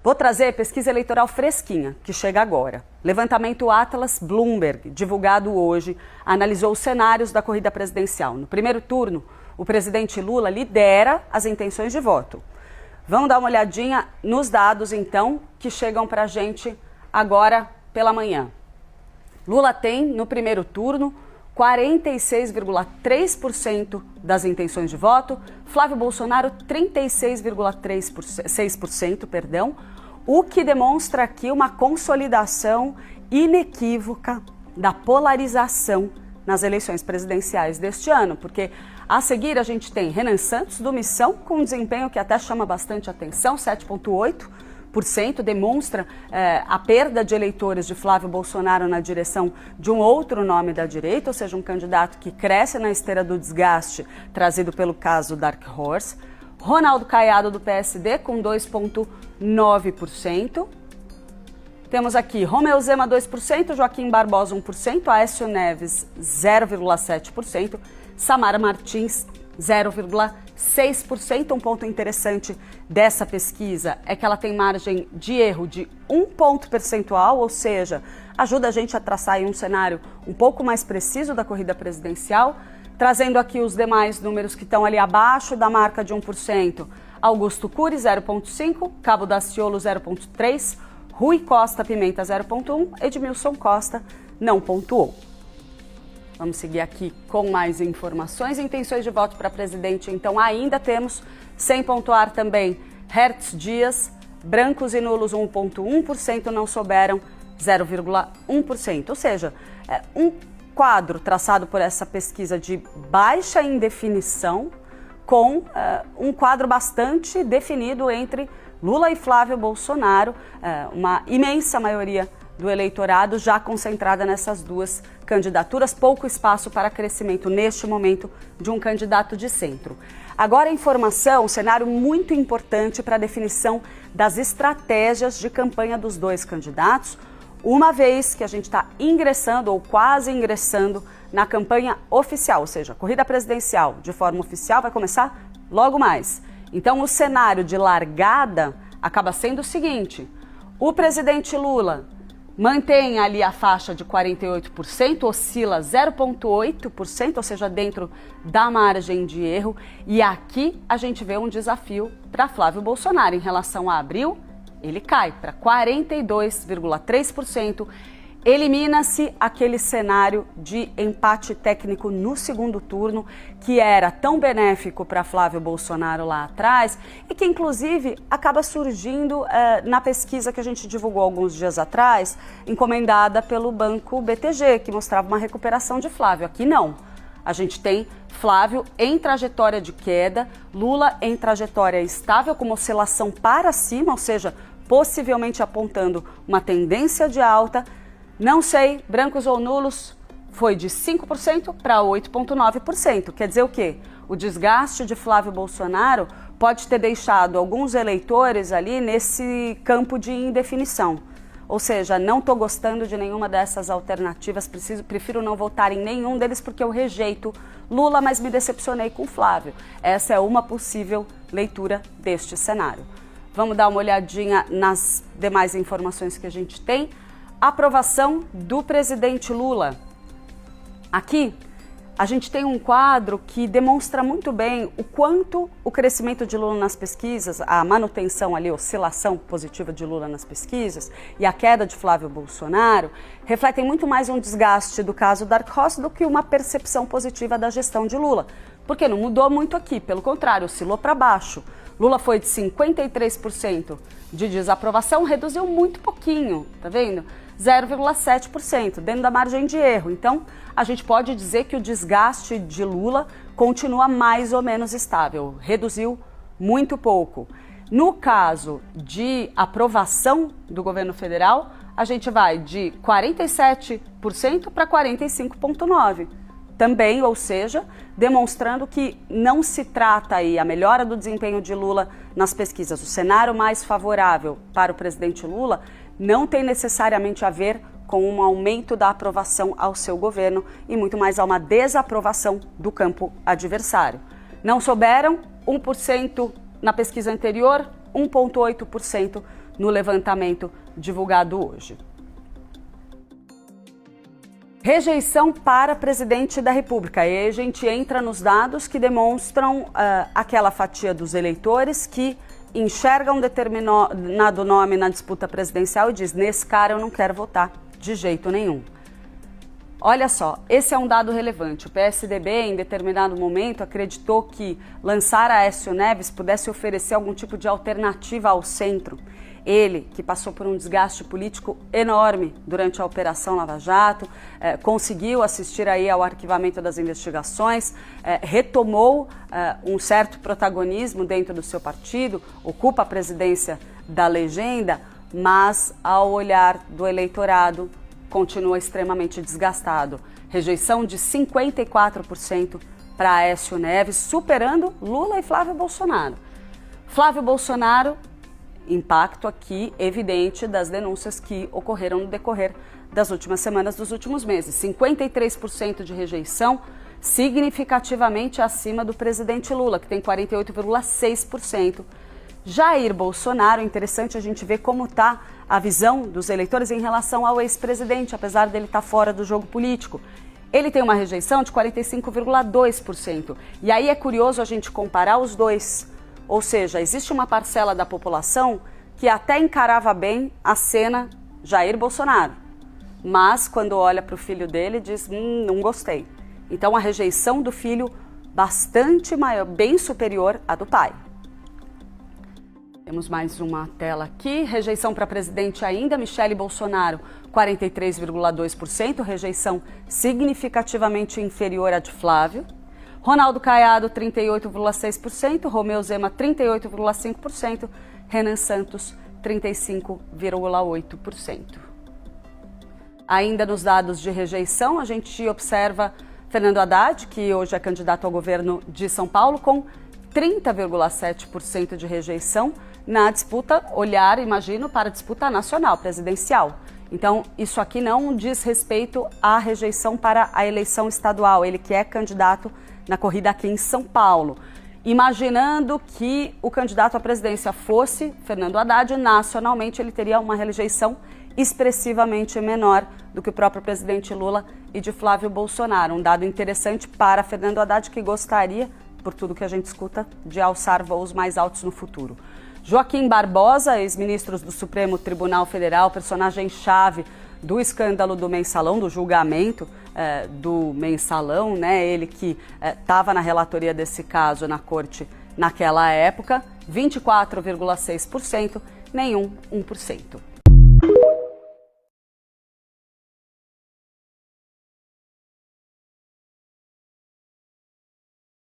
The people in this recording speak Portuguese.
Vou trazer pesquisa eleitoral fresquinha, que chega agora. Levantamento Atlas Bloomberg, divulgado hoje, analisou os cenários da corrida presidencial. No primeiro turno, o presidente Lula lidera as intenções de voto. Vamos dar uma olhadinha nos dados, então, que chegam para a gente agora pela manhã. Lula tem, no primeiro turno, 46,3% das intenções de voto, Flávio Bolsonaro 36,6%, o que demonstra aqui uma consolidação inequívoca da polarização nas eleições presidenciais deste ano, porque a seguir a gente tem Renan Santos do Missão com um desempenho que até chama bastante atenção, 7,8%, demonstra a perda de eleitores de Flávio Bolsonaro na direção de um outro nome da direita, ou seja, um candidato que cresce na esteira do desgaste trazido pelo caso Dark Horse. Ronaldo Caiado do PSD com 2,9%. Temos aqui Romeu Zema 2%, Joaquim Barbosa 1%, Aécio Neves 0,7%, Samara Martins 0,6%. Um ponto interessante dessa pesquisa é que ela tem margem de erro de 1 ponto percentual, ou seja, ajuda a gente a traçar aí um cenário um pouco mais preciso da corrida presidencial, trazendo aqui os demais números que estão ali abaixo da marca de 1%. Augusto Cury 0,5%, Cabo Daciolo 0,3%, Rui Costa Pimenta 0,1%, Edmilson Costa não pontuou. Vamos seguir aqui com mais informações. Intenções de voto para presidente, então, ainda temos, sem pontuar também, Hertz Dias, brancos e nulos 1,1%, não souberam 0,1%. Ou seja, um quadro traçado por essa pesquisa de baixa indefinição com um quadro bastante definido entre Lula e Flávio Bolsonaro, uma imensa maioria do eleitorado já concentrada nessas duas candidaturas, pouco espaço para crescimento neste momento de um candidato de centro. Agora a informação, um cenário muito importante para a definição das estratégias de campanha dos dois candidatos, uma vez que a gente está ingressando ou quase ingressando na campanha oficial, ou seja, a corrida presidencial de forma oficial vai começar logo mais. Então o cenário de largada acaba sendo o seguinte: o presidente Lula mantém ali a faixa de 48%, oscila 0,8%, ou seja, dentro da margem de erro. E aqui a gente vê um desafio para Flávio Bolsonaro. Em relação a abril, ele cai para 42,3%. Elimina-se aquele cenário de empate técnico no segundo turno, que era tão benéfico para Flávio Bolsonaro lá atrás e que, inclusive, acaba surgindo na pesquisa que a gente divulgou alguns dias atrás, encomendada pelo Banco BTG, que mostrava uma recuperação de Flávio. Aqui não. A gente tem Flávio em trajetória de queda, Lula em trajetória estável, com uma oscilação para cima, ou seja, possivelmente apontando uma tendência de alta. Não sei, brancos ou nulos, foi de 5% para 8,9%. Quer dizer o quê? O desgaste de Flávio Bolsonaro pode ter deixado alguns eleitores ali nesse campo de indefinição. Ou seja, não estou gostando de nenhuma dessas alternativas, prefiro não votar em nenhum deles porque eu rejeito Lula, mas me decepcionei com Flávio. Essa é uma possível leitura deste cenário. Vamos dar uma olhadinha nas demais informações que a gente tem. Aprovação do presidente Lula. Aqui a gente tem um quadro que demonstra muito bem o quanto o crescimento de Lula nas pesquisas, a manutenção ali, a oscilação positiva de Lula nas pesquisas e a queda de Flávio Bolsonaro refletem muito mais um desgaste do caso Dark Horse do que uma percepção positiva da gestão de Lula. Porque não mudou muito aqui, pelo contrário, oscilou para baixo. Lula foi de 53% de desaprovação, reduziu muito pouquinho, tá vendo? 0,7%, dentro da margem de erro. Então, a gente pode dizer que o desgaste de Lula continua mais ou menos estável, reduziu muito pouco. No caso de aprovação do governo federal, a gente vai de 47% para 45,9%. Também, ou seja, demonstrando que não se trata aí a melhora do desempenho de Lula nas pesquisas. O cenário mais favorável para o presidente Lula não tem necessariamente a ver com um aumento da aprovação ao seu governo e muito mais a uma desaprovação do campo adversário. Não souberam 1% na pesquisa anterior, 1,8% no levantamento divulgado hoje. Rejeição para presidente da República. E aí a gente entra nos dados que demonstram aquela fatia dos eleitores que enxergam um determinado nome na disputa presidencial e diz: nesse cara eu não quero votar de jeito nenhum. Olha só, esse é um dado relevante. O PSDB, em determinado momento, acreditou que lançar Aécio Neves pudesse oferecer algum tipo de alternativa ao centro. Ele, que passou por um desgaste político enorme durante a Operação Lava Jato, conseguiu assistir aí ao arquivamento das investigações, retomou um certo protagonismo dentro do seu partido, ocupa a presidência da legenda, mas ao olhar do eleitorado continua extremamente desgastado. Rejeição de 54% para Aécio Neves, superando Lula e Flávio Bolsonaro. Flávio Bolsonaro, impacto aqui evidente das denúncias que ocorreram no decorrer das últimas semanas, dos últimos meses. 53% de rejeição, significativamente acima do presidente Lula, que tem 48,6%. Jair Bolsonaro, interessante a gente ver como está a visão dos eleitores em relação ao ex-presidente, apesar dele estar fora do jogo político. Ele tem uma rejeição de 45,2%. E aí é curioso a gente comparar os dois. Ou seja, existe uma parcela da população que até encarava bem a cena Jair Bolsonaro, mas quando olha para o filho dele diz, não gostei. Então a rejeição do filho bastante maior, bem superior à do pai. Temos mais uma tela aqui, rejeição para presidente ainda, Michele Bolsonaro, 43,2%, rejeição significativamente inferior à de Flávio. Ronaldo Caiado, 38,6%, Romeu Zema, 38,5%, Renan Santos, 35,8%. Ainda nos dados de rejeição, a gente observa Fernando Haddad, que hoje é candidato ao governo de São Paulo, com 30,7% de rejeição na disputa, imagino, para a disputa nacional, presidencial. Então, isso aqui não diz respeito à rejeição para a eleição estadual, ele que é candidato na corrida aqui em São Paulo. Imaginando que o candidato à presidência fosse Fernando Haddad, nacionalmente ele teria uma rejeição expressivamente menor do que o próprio presidente Lula e de Flávio Bolsonaro. Um dado interessante para Fernando Haddad, que gostaria, por tudo que a gente escuta, de alçar voos mais altos no futuro. Joaquim Barbosa, ex-ministro do Supremo Tribunal Federal, personagem-chave do escândalo do Mensalão, do julgamento do Mensalão, né? Ele que estava na relatoria desse caso na corte naquela época, 24,6%, nenhum 1%.